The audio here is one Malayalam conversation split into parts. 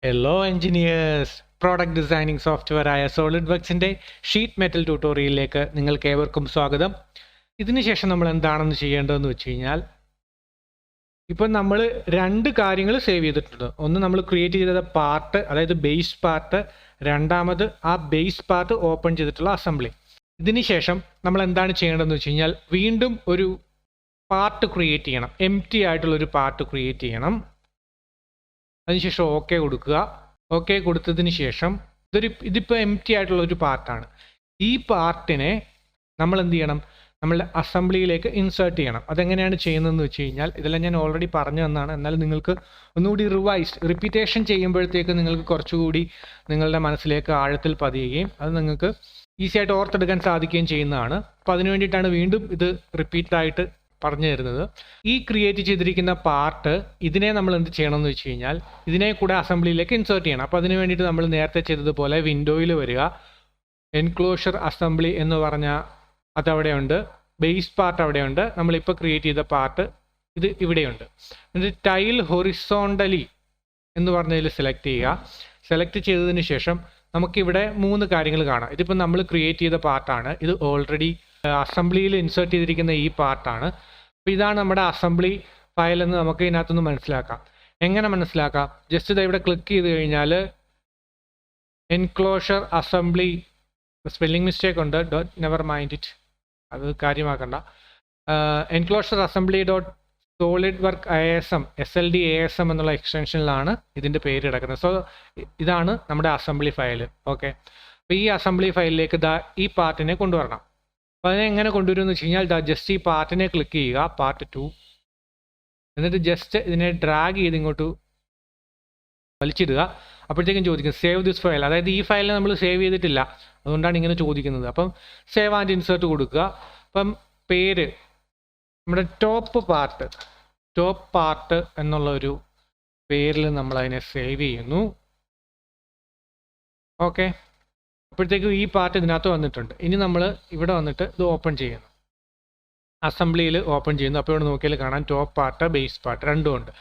Hello engineers! Product designing software ആയ സോളിഡ്വർക്സിൻ്റെ ഷീറ്റ് മെറ്റൽ ട്യൂട്ടോറിയലിലേക്ക് നിങ്ങൾക്ക് ഏവർക്കും സ്വാഗതം. ഇതിനുശേഷം നമ്മൾ എന്താണെന്ന് ചെയ്യേണ്ടതെന്ന് വെച്ച് കഴിഞ്ഞാൽ, ഇപ്പം നമ്മൾ രണ്ട് കാര്യങ്ങൾ സേവ് ചെയ്തിട്ടുണ്ട്. ഒന്ന് നമ്മൾ ക്രിയേറ്റ് ചെയ്ത പാർട്ട്, അതായത് ബേസ് പാർട്ട്. രണ്ടാമത് ആ ബേസ് പാർട്ട് ഓപ്പൺ ചെയ്തിട്ടുള്ള അസംബ്ലി. ഇതിനുശേഷം നമ്മൾ എന്താണ് ചെയ്യേണ്ടതെന്ന് വെച്ച് കഴിഞ്ഞാൽ, വീണ്ടും ഒരു പാർട്ട് ക്രിയേറ്റ് ചെയ്യണം. എംപ്റ്റി ആയിട്ടുള്ളൊരു പാർട്ട് ക്രിയേറ്റ് ചെയ്യണം. അതിനുശേഷം ഓക്കെ കൊടുക്കുക. ഓക്കെ കൊടുത്തതിന് ശേഷം ഇതിപ്പോൾ എംപ്റ്റി ആയിട്ടുള്ള ഒരു പാർട്ടാണ്. ഈ പാർട്ടിനെ നമ്മൾ എന്ത് ചെയ്യണം? നമ്മളുടെ അസംബ്ലിയിലേക്ക് ഇൻസേർട്ട് ചെയ്യണം. അതെങ്ങനെയാണ് ചെയ്യുന്നതെന്ന് വെച്ച് കഴിഞ്ഞാൽ, ഇതെല്ലാം ഞാൻ ഓൾറെഡി പറഞ്ഞു തന്നതാണ്. എന്നാലും നിങ്ങൾക്ക് ഒന്നുകൂടി റിപ്പീറ്റേഷൻ ചെയ്യുമ്പോഴത്തേക്ക് നിങ്ങൾക്ക് കുറച്ചുകൂടി നിങ്ങളുടെ മനസ്സിലേക്ക് ആഴത്തിൽ പതിയുകയും അത് നിങ്ങൾക്ക് ഈസി ആയിട്ട് ഓർത്തെടുക്കാൻ സാധിക്കുകയും ചെയ്യുന്നതാണ്. അപ്പോൾ അതിനു വേണ്ടിയിട്ടാണ് വീണ്ടും ഇത് റിപ്പീറ്റായിട്ട് പറഞ്ഞു തരുന്നത്. ഈ ക്രിയേറ്റ് ചെയ്തിരിക്കുന്ന പാർട്ട്, ഇതിനെ നമ്മൾ എന്ത് ചെയ്യണം എന്ന് വെച്ച് കഴിഞ്ഞാൽ, ഇതിനെ കൂടെ അസംബ്ലിയിലേക്ക് ഇൻസേർട്ട് ചെയ്യണം. അപ്പോൾ അതിന് വേണ്ടിയിട്ട് നമ്മൾ നേരത്തെ ചെയ്തതുപോലെ വിൻഡോയിൽ വരിക. എൻക്ലോഷർ അസംബ്ലി എന്ന് പറഞ്ഞാൽ അതവിടെയുണ്ട്. ബേസ് പാർട്ട് അവിടെയുണ്ട്. നമ്മളിപ്പോൾ ക്രിയേറ്റ് ചെയ്ത പാർട്ട് ഇത് ഇവിടെയുണ്ട്. എന്നിട്ട് ടൈൽ ഹൊറിസോണ്ടലി എന്ന് പറഞ്ഞതിൽ സെലക്ട് ചെയ്യുക. സെലക്ട് ചെയ്തതിന് ശേഷം നമുക്കിവിടെ 3 കാര്യങ്ങൾ കാണാം. ഇതിപ്പോൾ നമ്മൾ ക്രിയേറ്റ് ചെയ്ത പാർട്ടാണ്. ഇത് ഓൾറെഡി അസംബ്ലിയിൽ ഇൻസേർട്ട് ചെയ്തിരിക്കുന്ന ഈ പാർട്ടാണ്. അപ്പോൾ ഇതാണ് നമ്മുടെ അസംബ്ലി ഫയൽ എന്ന് നമുക്ക് ഇതിനകത്തുനിന്ന് മനസ്സിലാക്കാം. എങ്ങനെ മനസ്സിലാക്കാം? ജസ്റ്റ് ഇത് ഇവിടെ ക്ലിക്ക് ചെയ്ത് കഴിഞ്ഞാൽ എൻക്ലോഷർ അസംബ്ലി, സ്പെല്ലിംഗ് മിസ്റ്റേക്ക് ഉണ്ട്, നെവർ മൈൻഡ് ഇറ്റ്, അത് കാര്യമാക്കണ്ട. Enclosure assembly dot solid work ASM SLD ASM എന്നുള്ള എക്സ്റ്റൻഷനിലാണ് ഇതിൻ്റെ പേര് കിടക്കുന്നത്. സോ ഇതാണ് നമ്മുടെ അസംബ്ലി ഫയൽ. ഓക്കെ, അപ്പോൾ ഈ അസംബ്ലി ഫയലിലേക്ക് ഈ പാർട്ടിനെ കൊണ്ടുവരണം. അപ്പോൾ അതിനെ എങ്ങനെ കൊണ്ടുവരുമെന്ന് വെച്ച് കഴിഞ്ഞാൽ, ജസ്റ്റ് ഈ പാർട്ടിനെ ക്ലിക്ക് ചെയ്യുക, പാർട്ട് 2. എന്നിട്ട് ജസ്റ്റ് ഇതിനെ ഡ്രാഗ് ചെയ്ത് ഇങ്ങോട്ട് വലിച്ചിടുക. അപ്പോഴത്തേക്കും ചോദിക്കും സേവ് ദിസ് ഫയൽ. അതായത് ഈ ഫയലിനെ നമ്മൾ സേവ് ചെയ്തിട്ടില്ല, അതുകൊണ്ടാണ് ഇങ്ങനെ ചോദിക്കുന്നത്. അപ്പം സേവ് ആൻഡ് ഇൻസേർട്ട് കൊടുക്കുക. അപ്പം പേര് നമ്മുടെ ടോപ്പ് പാർട്ട് എന്നുള്ള ഒരു പേരിൽ നമ്മൾ അതിനെ സേവ് ചെയ്യുന്നു. ഓക്കെ, അപ്പോഴത്തേക്കും ഈ പാർട്ട് ഇതിനകത്ത് വന്നിട്ടുണ്ട്. ഇനി നമ്മൾ ഇവിടെ വന്നിട്ട് ഇത് ഓപ്പൺ ചെയ്യുന്നു, അസംബ്ലിയിൽ ഓപ്പൺ ചെയ്യുന്നു. അപ്പോൾ ഇവിടെ നോക്കിയാൽ കാണാൻ ടോപ്പ് പാർട്ട്, ബേസ് പാർട്ട് രണ്ടും ഉണ്ട്.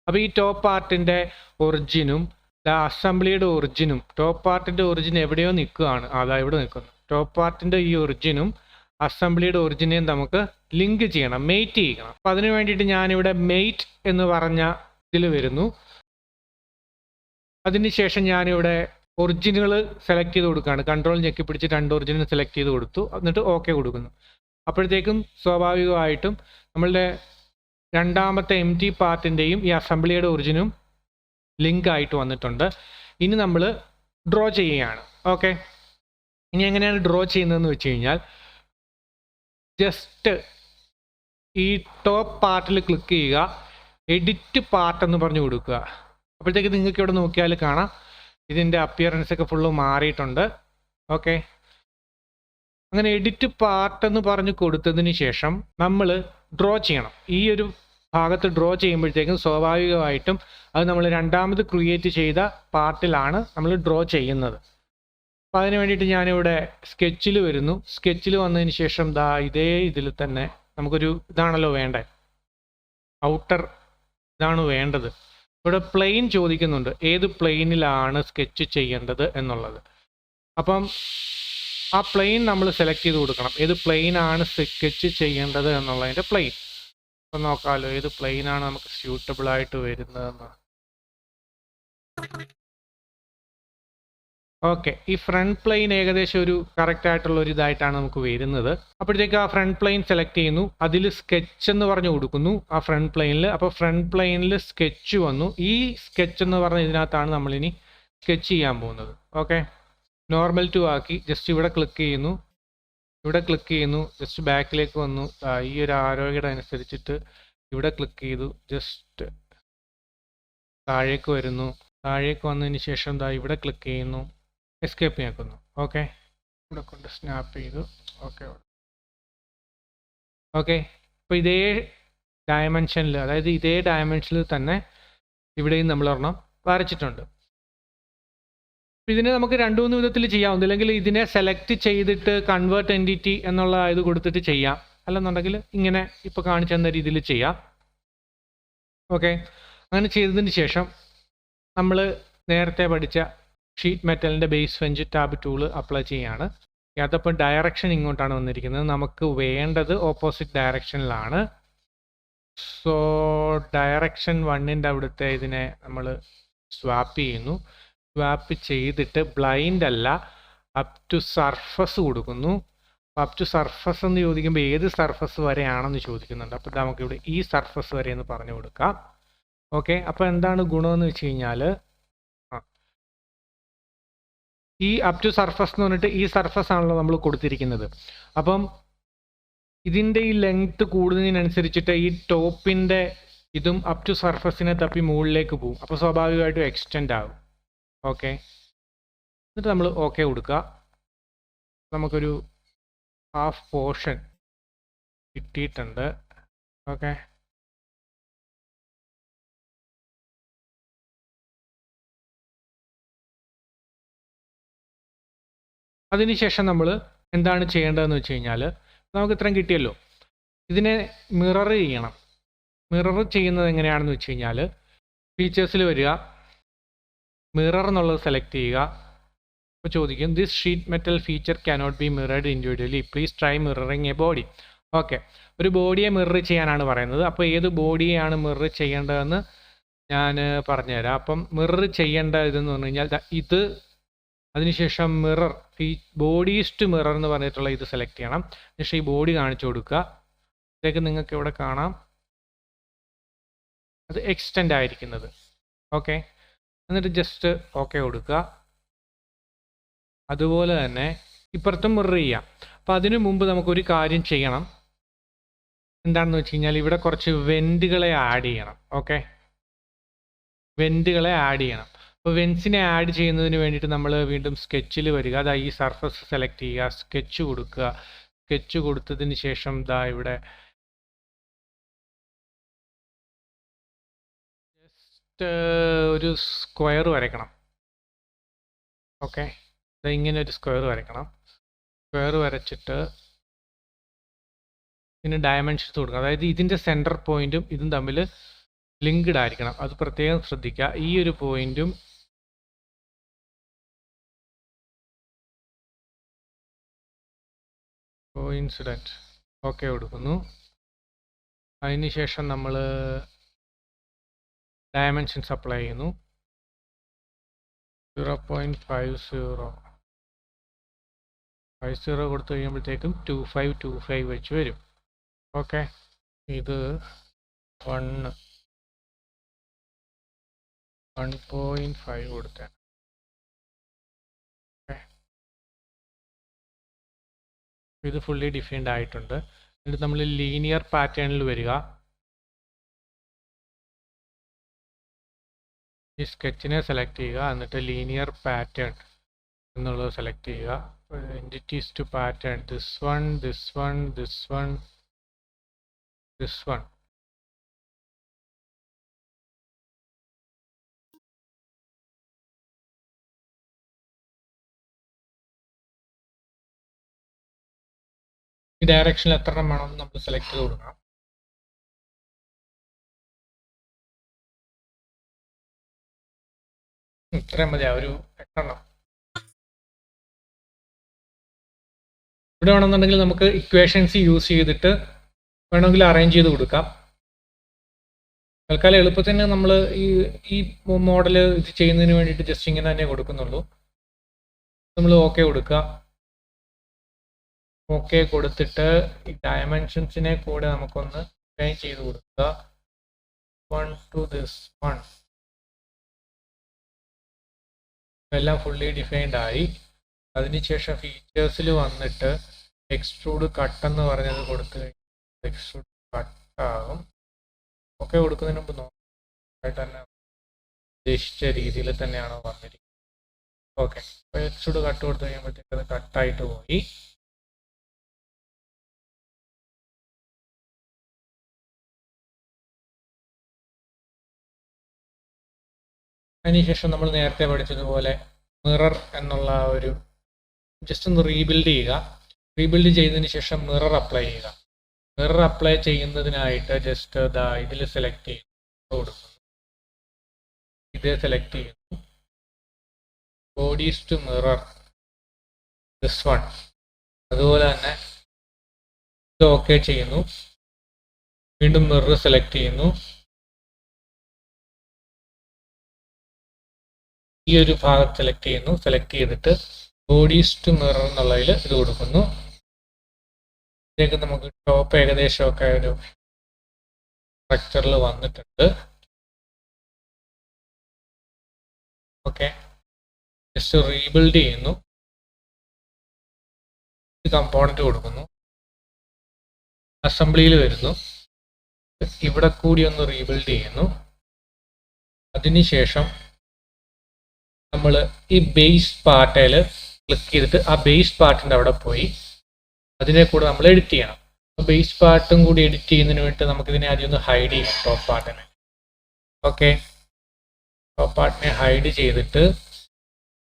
അപ്പോൾ ഈ ടോപ്പ് പാർട്ടിൻ്റെ ഒറിജിനും അസംബ്ലിയുടെ ഒറിജിനും, ടോപ്പ് പാർട്ടിൻ്റെ ഒറിജിൻ എവിടെയോ നിൽക്കുകയാണ്, അതാ ഇവിടെ നിൽക്കുന്നു. ടോപ്പ് പാർട്ടിൻ്റെ ഈ ഒറിജിനും അസംബ്ലിയുടെ ഒറിജിനെയും നമുക്ക് ലിങ്ക് ചെയ്യണം, മെയ്റ്റ് ചെയ്യണം. അപ്പോൾ അതിന് വേണ്ടിയിട്ട് ഞാനിവിടെ മെയ്റ്റ് എന്ന് പറഞ്ഞ ഇതിൽ വരുന്നു. അതിനുശേഷം ഞാനിവിടെ ഒറിജിനുകൾ സെലക്ട് ചെയ്ത് കൊടുക്കുകയാണ്. കൺട്രോൾ ഞെക്കി പിടിച്ച് 2 ഒറിജിനൽ സെലക്ട് ചെയ്ത് കൊടുത്തു. എന്നിട്ട് ഓക്കെ കൊടുക്കുന്നു. അപ്പോഴത്തേക്കും സ്വാഭാവികമായിട്ടും നമ്മളുടെ രണ്ടാമത്തെ എംറ്റി പാർട്ടിൻ്റെയും ഈ അസംബ്ലിയുടെ ഒറിജിനും ലിങ്ക് ആയിട്ട് വന്നിട്ടുണ്ട്. ഇനി നമ്മൾ ഡ്രോ ചെയ്യുകയാണ്. ഓക്കെ, ഇനി എങ്ങനെയാണ് ഡ്രോ ചെയ്യുന്നതെന്ന് വെച്ച് കഴിഞ്ഞാൽ, ജസ്റ്റ് ഈ ടോപ്പ് പാർട്ടിൽ ക്ലിക്ക് ചെയ്യുക, എഡിറ്റ് പാർട്ട് എന്ന് പറഞ്ഞു കൊടുക്കുക. അപ്പോഴത്തേക്ക് നിങ്ങൾക്ക് ഇവിടെ നോക്കിയാൽ കാണാം ഇതിൻ്റെ അപ്പിയറൻസ് ഒക്കെ ഫുള്ള് മാറിയിട്ടുണ്ട്. ഓക്കെ, അങ്ങനെ എഡിറ്റ് പാർട്ട് എന്ന് പറഞ്ഞ് കൊടുത്തതിന് ശേഷം നമ്മൾ ഡ്രോ ചെയ്യണം. ഈ ഒരു ഭാഗത്ത് ഡ്രോ ചെയ്യുമ്പോഴത്തേക്കും സ്വാഭാവികമായിട്ടും അത് നമ്മൾ രണ്ടാമത് ക്രിയേറ്റ് ചെയ്ത പാർട്ടിലാണ് നമ്മൾ ഡ്രോ ചെയ്യുന്നത്. അപ്പോൾ അതിന് വേണ്ടിയിട്ട് ഞാനിവിടെ സ്കെച്ചിൽ വരുന്നു. സ്കെച്ചിൽ വന്നതിന് ശേഷം ഇതേ ഇതിൽ തന്നെ നമുക്കൊരു ഇതാണല്ലോ വേണ്ടത്, ഔട്ടർ ഇതാണ് വേണ്ടത്. ഇവിടെ പ്ലെയിൻ ചോദിക്കുന്നുണ്ട്, ഏത് പ്ലെയിനിലാണ് സ്കെച്ച് ചെയ്യേണ്ടത് എന്നുള്ളത്. അപ്പം ആ പ്ലെയിൻ നമ്മൾ സെലക്ട് ചെയ്ത് കൊടുക്കണം, ഏത് പ്ലെയിനാണ് സ്കെച്ച് ചെയ്യേണ്ടത് എന്നുള്ളതിൻ്റെ പ്ലെയിൻ. അപ്പം നോക്കാമല്ലോ ഏത് പ്ലെയിനാണ് നമുക്ക് സ്യൂട്ടബിൾ ആയിട്ട് വരുന്നതെന്ന്. ഓക്കെ, ഈ ഫ്രണ്ട് പ്ലെയിൻ ഏകദേശം ഒരു കറക്റ്റ് ആയിട്ടുള്ള ഒരു ഇതായിട്ടാണ് നമുക്ക് വരുന്നത്. അപ്പോഴത്തേക്ക് ആ ഫ്രണ്ട് പ്ലെയിൻ സെലക്ട് ചെയ്യുന്നു, അതിൽ സ്കെച്ച് എന്ന് പറഞ്ഞു കൊടുക്കുന്നു ആ ഫ്രണ്ട് പ്ലെയിനിൽ. അപ്പോൾ ഫ്രണ്ട് പ്ലെയിനിൽ സ്കെച്ച് വന്നു. ഈ സ്കെച്ച് എന്ന് പറഞ്ഞ ഇതിനകത്താണ് നമ്മളിനി സ്കെച്ച് ചെയ്യാൻ പോകുന്നത്. ഓക്കെ, നോർമൽ ടു ആക്കി ജസ്റ്റ് ഇവിടെ ക്ലിക്ക് ചെയ്യുന്നു, ജസ്റ്റ് ബാക്കിലേക്ക് വന്നു. ഈ ഒരു ആരോഗ്യയുടെ അനുസരിച്ചിട്ട് ഇവിടെ ക്ലിക്ക് ചെയ്തു, ജസ്റ്റ് താഴേക്ക് വരുന്നു. താഴേക്ക് വന്നതിന് ശേഷം ഇവിടെ ക്ലിക്ക് ചെയ്യുന്നു, എസ്കേപ്പ് ആക്കുന്നു. ഓക്കെ, ഇവിടെ കൊണ്ട് സ്നാപ്പ് ചെയ്തു. ഓക്കെ, അപ്പോൾ ഇതേ ഡയമെൻഷനിൽ, അതായത് ഇതേ ഡയമെൻഷനിൽ തന്നെ ഇവിടെയും നമ്മൾ ഒരെണ്ണം വരച്ചിട്ടുണ്ട്. ഇതിനെ നമുക്ക് 2-3 വിധത്തിൽ ചെയ്യാം. ഒന്നില്ലെങ്കിൽ ഇതിനെ സെലക്ട് ചെയ്തിട്ട് കൺവേർട്ട് എൻറ്റിറ്റി എന്നുള്ള ഇത് കൊടുത്തിട്ട് ചെയ്യാം, അല്ലെന്നുണ്ടെങ്കിൽ ഇങ്ങനെ ഇപ്പോൾ കാണിച്ചു തന്ന രീതിയിൽ ചെയ്യാം. ഓക്കെ, അങ്ങനെ ചെയ്തതിന് ശേഷം നമ്മൾ നേരത്തെ പഠിച്ച ഷീറ്റ് മെറ്റലിൻ്റെ base flange tab tool apply ചെയ്യാണ്. അതപ്പോൾ ഡയറക്ഷൻ ഇങ്ങോട്ടാണ് വന്നിരിക്കുന്നത്. നമുക്ക് വേണ്ടത് ഓപ്പോസിറ്റ് ഡയറക്ഷനിലാണ്. സോ ഡയറക്ഷൻ 1ൻ്റെ അവിടുത്തെ ഇതിനെ നമ്മൾ സ്വാപ്പ് ചെയ്യുന്നു. സ്വാപ്പ് ചെയ്തിട്ട് ബ്ലൈൻഡ് അല്ല, അപ് ടു സർഫസ് കൊടുക്കുന്നു. അപ് ടു സർഫസ് എന്ന് ചോദിക്കുമ്പോൾ ഏത് സർഫസ് വരെയാണെന്ന് ചോദിക്കുന്നുണ്ട്. അപ്പോൾ നമുക്കിവിടെ ഈ സർഫസ് വരെ എന്ന് പറഞ്ഞു കൊടുക്കാം. ഓക്കെ, അപ്പോൾ എന്താണ് ഗുണമെന്ന് വെച്ച് കഴിഞ്ഞാൽ, ഈ അപ് ടു സർഫസ് എന്ന് പറഞ്ഞിട്ട് ഈ സർഫസ് ആണല്ലോ നമ്മൾ കൊടുത്തിരിക്കുന്നത്. അപ്പം ഇതിൻ്റെ ഈ ലെങ്ത് കൂടുന്നതിനനുസരിച്ചിട്ട് ഈ ടോപ്പിൻ്റെ ഇതും അപ് ടു സർഫസിനെ തപ്പി മുകളിലേക്ക് പോകും. അപ്പോൾ സ്വാഭാവികമായിട്ടും എക്സ്റ്റെൻഡ് ആകും. ഓക്കെ, എന്നിട്ട് നമ്മൾ ഓക്കെ കൊടുക്കുക. നമുക്കൊരു ഹാഫ് പോർഷൻ കിട്ടിയിട്ടുണ്ട്. ഓക്കെ, അതിനുശേഷം നമ്മൾ എന്താണ് ചെയ്യേണ്ടതെന്ന് വെച്ച് കഴിഞ്ഞാൽ, നമുക്ക് ഇത്രയും കിട്ടിയല്ലോ, ഇതിനെ മിറർ ചെയ്യണം. മിറർ ചെയ്യുന്നത് എങ്ങനെയാണെന്ന് വെച്ച് കഴിഞ്ഞാൽ, ഫീച്ചേഴ്സിൽ വരിക, മിറർ എന്നുള്ളത് സെലക്ട് ചെയ്യുക. അപ്പോൾ ചോദിക്കും this sheet metal feature cannot be mirrored individually, please try mirroring a body. Okay, ഒരു ബോഡിയെ മിറർ ചെയ്യാനാണ് പറയുന്നത്. അപ്പോൾ ഏത് ബോഡിയെയാണ് മിറർ ചെയ്യേണ്ടതെന്ന് ഞാൻ പറഞ്ഞുതരാം. അപ്പം മിറർ ചെയ്യേണ്ട ഇതെന്ന് പറഞ്ഞു കഴിഞ്ഞാൽ ഇത്, അതിനുശേഷം മിറർ, ഈ ബോഡീസ് ടു മിറർ എന്ന് പറഞ്ഞിട്ടുള്ള ഇത് സെലക്ട് ചെയ്യണം. അതിനുശേഷം ഈ ബോഡി കാണിച്ചു കൊടുക്കുക. ഇതൊക്കെ നിങ്ങൾക്ക് ഇവിടെ കാണാം, അത് എക്സ്റ്റെൻഡ് ആയിരിക്കുന്നത്. ഓക്കെ, എന്നിട്ട് ജസ്റ്റ് ഓക്കെ കൊടുക്കുക. അതുപോലെ തന്നെ ഇപ്പുറത്തും മിറർ ചെയ്യാം. അപ്പോൾ അതിനു മുമ്പ് നമുക്കൊരു കാര്യം ചെയ്യണം. എന്താണെന്ന് വെച്ച് കഴിഞ്ഞാൽ, ഇവിടെ കുറച്ച് വെൻറ്റുകളെ ആഡ് ചെയ്യണം. ഓക്കെ, വെൻറ്റുകളെ ആഡ് ചെയ്യണം. അപ്പോൾ വെൻസിനെ ആഡ് ചെയ്യുന്നതിന് വേണ്ടിയിട്ട് നമ്മൾ വീണ്ടും സ്കെച്ചിൽ വരിക. അതാ ഈ സർഫസ് സെലക്ട് ചെയ്യുക, സ്കെച്ച് കൊടുക്കുക. സ്കെച്ച് കൊടുത്തതിന് ശേഷം ദാ ഇവിടെ ജസ്റ്റ് ഒരു സ്ക്വയർ വരയ്ക്കണം. ഓക്കെ, ഇങ്ങനെ ഒരു സ്ക്വയർ വരയ്ക്കണം. സ്ക്വയർ വരച്ചിട്ട് പിന്നെ ഡയമെൻഷൻസ് കൊടുക്കുക. അതായത് ഇതിൻ്റെ സെൻറ്റർ പോയിന്റും ഇതും തമ്മിൽ ലിങ്ക്ഡ് ആയിരിക്കണം. അത് പ്രത്യേകം ശ്രദ്ധിക്കുക. ഈ ഒരു പോയിന്റും കോയിൻസിഡൻറ്റ് ഓക്കെ കൊടുക്കുന്നു. അതിനുശേഷം നമ്മൾ ഡയമെൻഷൻസ് അപ്ലൈ ചെയ്യുന്നു. 0.50 കൊടുത്തു കഴിയുമ്പോഴത്തേക്കും 2525 വെച്ച് വരും. ഓക്കെ, ഇത് 1.5 കൊടുത്തേ. ഇത് ഫുള്ളി ഡിഫൈൻഡ് ആയിട്ടുണ്ട്. എന്നിട്ട് നമ്മൾ ലീനിയർ പാറ്റേണിൽ വരിക. ഈ സ്കെച്ചിനെ സെലക്ട് ചെയ്യുക. എന്നിട്ട് ലീനിയർ പാറ്റേൺ എന്നുള്ളത് സെലക്ട് ചെയ്യുക. Entities to pattern, this one, this one, this one, this one. ഈ ഡയറക്ഷനിൽ എത്ര എണ്ണം വേണമെന്ന് നമ്മൾ സെലക്ട് ചെയ്ത് കൊടുക്കണം. ഇത്രയും മതി, ഒരു 8 എണ്ണം. ഇവിടെ വേണമെന്നുണ്ടെങ്കിൽ നമുക്ക് ഇക്വേഷൻസ് യൂസ് ചെയ്തിട്ട് വേണമെങ്കിൽ അറേഞ്ച് ചെയ്ത് കൊടുക്കാം. തൽക്കാലം എളുപ്പത്തിന് നമ്മൾ ഈ മോഡൽ ഇത് ചെയ്യുന്നതിന് വേണ്ടിയിട്ട് ജസ്റ്റ് ഇങ്ങനെ തന്നെ കൊടുക്കുന്നുള്ളൂ. നമ്മൾ ഓക്കെ കൊടുക്കുക. ഓക്കെ കൊടുത്തിട്ട് ഈ ഡയമെൻഷൻസിനെ കൂടെ നമുക്കൊന്ന് ഡിഫൈൻ ചെയ്ത് കൊടുക്കുക. 1 to this 1. എല്ലാം ഫുള്ളി ഡിഫൈൻഡ് ആയി. അതിനുശേഷം ഫീച്ചേഴ്സിൽ വന്നിട്ട് എക്സ്ട്രൂഡ് കട്ട് എന്ന് പറഞ്ഞത് കൊടുത്തു കഴിഞ്ഞാൽ എക്സ്ട്രൂഡ് കട്ടാകും. ഓക്കെ കൊടുക്കുന്നതിന് മുമ്പ് നോക്കായിട്ട് തന്നെ ഉദ്ദേശിച്ച രീതിയിൽ തന്നെയാണോ വന്നിരിക്കുന്നത്. ഓക്കെ, അപ്പോൾ എക്സ്ട്രൂഡ് കട്ട് കൊടുത്തു കഴിയുമ്പോഴത്തേക്ക് അത് കട്ടായിട്ട് പോയി. അതിനുശേഷം നമ്മൾ നേരത്തെ പഠിച്ചതുപോലെ മിറർ എന്നുള്ള ഒരു ജസ്റ്റ് ഒന്ന് റീബിൽഡ് ചെയ്യുക. റീബിൽഡ് ചെയ്തതിന് ശേഷം മിറർ അപ്ലൈ ചെയ്യുക. മിറർ അപ്ലൈ ചെയ്യുന്നതിനായിട്ട് ജസ്റ്റ് ഇതിൽ സെലക്ട് ചെയ്യുന്നു, കൊടുക്കുന്നു, ഇത് സെലക്ട് ചെയ്യുന്നു. bodies to mirror this one. അതുപോലെ തന്നെ ഇത് ഓക്കെ ചെയ്യുന്നു. വീണ്ടും മിറർ സെലക്ട് ചെയ്യുന്നു. ഈ ഒരു ഭാഗം സെലക്ട് ചെയ്യുന്നു. സെലക്ട് ചെയ്തിട്ട് ബോഡീസ് ടു മിറർ എന്നുള്ളതിൽ ഇത് കൊടുക്കുന്നു. ഇതിലേക്ക് നമുക്ക് ടോപ്പ് ഏകദേശമൊക്കെ ഒരു സ്ട്രക്ചറിൽ വന്നിട്ടുണ്ട്. ഓക്കെ, ജസ്റ്റ് റീബിൽഡ് ചെയ്യുന്നു. കമ്പോണന്റ് കൊടുക്കുന്നു. അസംബ്ലിയിൽ വരുന്നു. ഇവിടെ കൂടി ഒന്ന് റീബിൽഡ് ചെയ്യുന്നു. അതിനുശേഷം നമ്മൾ ഈ ബേസ് പാർട്ടിൽ ക്ലിക്ക് ചെയ്തിട്ട് ആ ബേസ് പാർട്ടിൻ്റെ അവിടെ പോയി അതിനെ കൂടെ നമ്മൾ എഡിറ്റ് ചെയ്യണം. ബേസ് പാർട്ടും കൂടി എഡിറ്റ് ചെയ്യുന്നതിന് വേണ്ടി നമുക്കിതിനെ ആദ്യം ഒന്ന് ഹൈഡ് ചെയ്യാം. ടോപ്പ് പാർട്ടിനെ ഓക്കെ, ടോപ്പ് പാർട്ടിനെ ഹൈഡ് ചെയ്തിട്ട്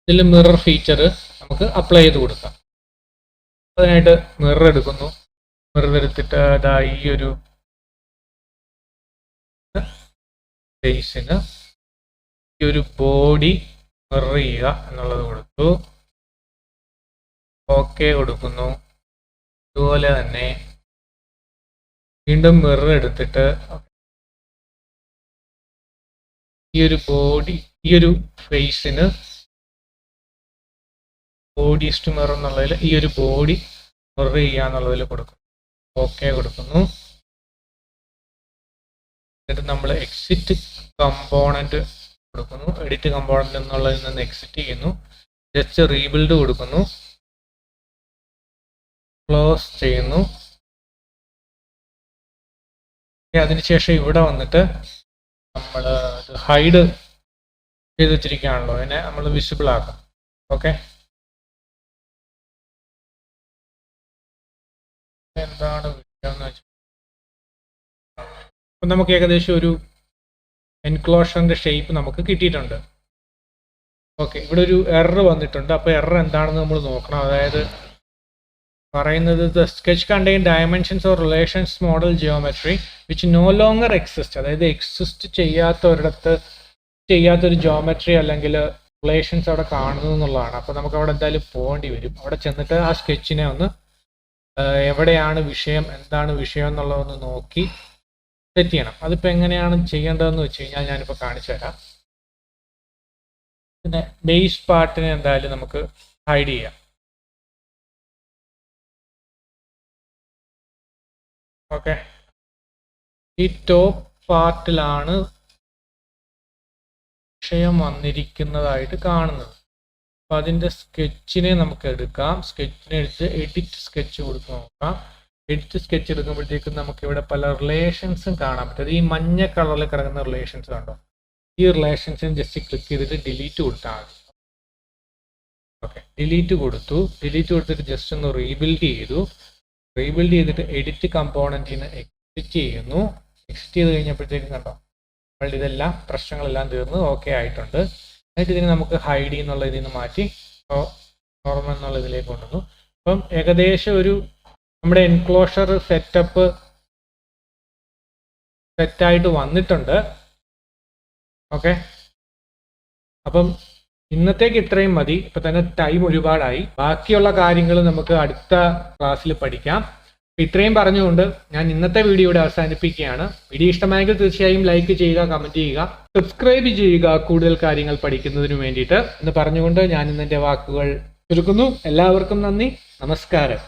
ഇതിൽ മിറർ ഫീച്ചർ നമുക്ക് അപ്ലൈ ചെയ്ത് കൊടുക്കാം. അതിനായിട്ട് മിറർ എടുക്കുന്നു. മിറർ എടുത്തിട്ട് അതാ ഈ ഒരു ഫേസിന് ഈ ഒരു ബോഡി മിറർ ചെയ്യുക എന്നുള്ളത് കൊടുത്തു. ഓക്കെ കൊടുക്കുന്നു. അതുപോലെ തന്നെ വീണ്ടും മിറർ എടുത്തിട്ട് ഈ ഒരു ബോഡി, ഈ ഒരു ഫേസിന് ബോഡീസ് ടു മിറർ എന്നുള്ളതിൽ ഈ ഒരു ബോഡി മിറർ ചെയ്യുക എന്നുള്ളതിൽ കൊടുക്കും. ഓക്കെ കൊടുക്കുന്നു. എന്നിട്ട് നമ്മൾ എക്സിറ്റ് കമ്പോണന്റ് കൊടുക്കുന്നു. എഡിറ്റ് കമ്പോണന്റ് എന്നുള്ളതിൽ നിന്ന് എക്സിറ്റ് ചെയ്യുന്നു. ജസ്റ്റ് റീബിൽഡ് കൊടുക്കുന്നു. ക്ലോസ് ചെയ്യുന്നു. അതിനുശേഷം ഇവിടെ വന്നിട്ട് നമ്മൾ ഹൈഡ് ചെയ്ത് വെച്ചിരിക്കുകയാണല്ലോ, അതിനെ നമ്മൾ വിസിബിൾ ആക്കാം. ഓക്കെ, എന്താണ് വിഷയം എന്ന് വെച്ചാൽ അപ്പം നമുക്ക് ഏകദേശം ഒരു എൻക്ലോഷറിന്റെ ഷേപ്പ് നമുക്ക് കിട്ടിയിട്ടുണ്ട്. ഓക്കെ, ഇവിടെ ഒരു എറർ വന്നിട്ടുണ്ട്. അപ്പോൾ എറർ എന്താണെന്ന് നമ്മൾ നോക്കണം. അതായത് പറയുന്നത് the sketch contain dimensions or relations model geometry which no longer exist. അതായത് എക്സിസ്റ്റ് ചെയ്യാത്തൊരു ജിയോമെട്രി അല്ലെങ്കിൽ റിലേഷൻസ് അവിടെ കാണുന്നു എന്നുള്ളതാണ്. അപ്പോൾ നമുക്ക് അവിടെ എന്തായാലും പോകേണ്ടി വരും. അവിടെ ചെന്നിട്ട് ആ സ്കെച്ചിനെ ഒന്ന് എവിടെയാണ് വിഷയം, എന്താണ് വിഷയം എന്നുള്ളതൊന്ന് നോക്കി സെറ്റ് ചെയ്യണം. അതിപ്പോൾ എങ്ങനെയാണ് ചെയ്യേണ്ടതെന്ന് വെച്ച് കഴിഞ്ഞാൽ ഞാനിപ്പോൾ കാണിച്ചു തരാം. പിന്നെ ബേസ് പാർട്ടിനെ എന്തായാലും നമുക്ക് ഹൈഡ് ചെയ്യാം. ഓക്കെ, ഈ ടോപ്പ് പാർട്ടിലാണ് വിഷയം വന്നിരിക്കുന്നതായിട്ട് കാണുന്നത്. അപ്പം അതിൻ്റെ സ്കെച്ചിനെ നമുക്ക് എടുക്കാം. സ്കെച്ചിനെ എടുത്ത് എഡിറ്റ് സ്കെച്ച് കൊടുത്ത് നോക്കാം. എഡിറ്റ് സ്കെച്ച് എടുക്കുമ്പോഴത്തേക്കും നമുക്ക് ഇവിടെ പല റിലേഷൻസും കാണാൻ പറ്റും. അത് ഈ മഞ്ഞ കളറിൽ കിടക്കുന്ന റിലേഷൻസ് കണ്ടോ? ഈ റിലേഷൻസിന് ജസ്റ്റ് ക്ലിക്ക് ചെയ്തിട്ട് ഡിലീറ്റ് കൊടുത്താൽ മതി. ഓക്കെ, ഡിലീറ്റ് കൊടുത്തു. ഡിലീറ്റ് കൊടുത്തിട്ട് ജസ്റ്റ് ഒന്ന് റീബിൽഡ് ചെയ്തു. റീബിൽഡ് ചെയ്തിട്ട് എഡിറ്റ് കമ്പോണന്റിന് എക്സിറ്റ് ചെയ്യുന്നു. എക്സിറ്റ് ചെയ്ത് കഴിഞ്ഞപ്പോഴത്തേക്കും കണ്ടോ നമ്മളുടെ ഇതെല്ലാം പ്രശ്നങ്ങളെല്ലാം തീർന്ന് ഓക്കെ ആയിട്ടുണ്ട്. എന്നിട്ട് ഇതിനെ നമുക്ക് ഹൈഡ് എന്നുള്ള ഇതിൽ നിന്ന് മാറ്റി നോർമൽ എന്നുള്ള ഇതിലേക്ക് കൊണ്ടുവന്നു. അപ്പം ഏകദേശം ഒരു നമ്മുടെ എൻക്ലോഷർ സെറ്റായിട്ട് വന്നിട്ടുണ്ട്. ഓക്കെ, അപ്പം ഇന്നത്തേക്ക് ഇത്രയും മതി. ഇപ്പം തന്നെ ടൈം ഒരുപാടായി. ബാക്കിയുള്ള കാര്യങ്ങൾ നമുക്ക് അടുത്ത ക്ലാസ്സിൽ പഠിക്കാം. ഇത്രയും പറഞ്ഞുകൊണ്ട് ഞാൻ ഇന്നത്തെ വീഡിയോ ഇവിടെ അവസാനിപ്പിക്കുകയാണ്. വീഡിയോ ഇഷ്ടമായെങ്കിൽ തീർച്ചയായും ലൈക്ക് ചെയ്യുക, കമൻറ്റ് ചെയ്യുക, സബ്സ്ക്രൈബ് ചെയ്യുക കൂടുതൽ കാര്യങ്ങൾ പഠിക്കുന്നതിന് വേണ്ടിയിട്ട് എന്ന് പറഞ്ഞുകൊണ്ട് ഞാൻ ഇന്നെൻ്റെ വാക്കുകൾ ചുരുക്കുന്നു. എല്ലാവർക്കും നന്ദി, നമസ്കാരം.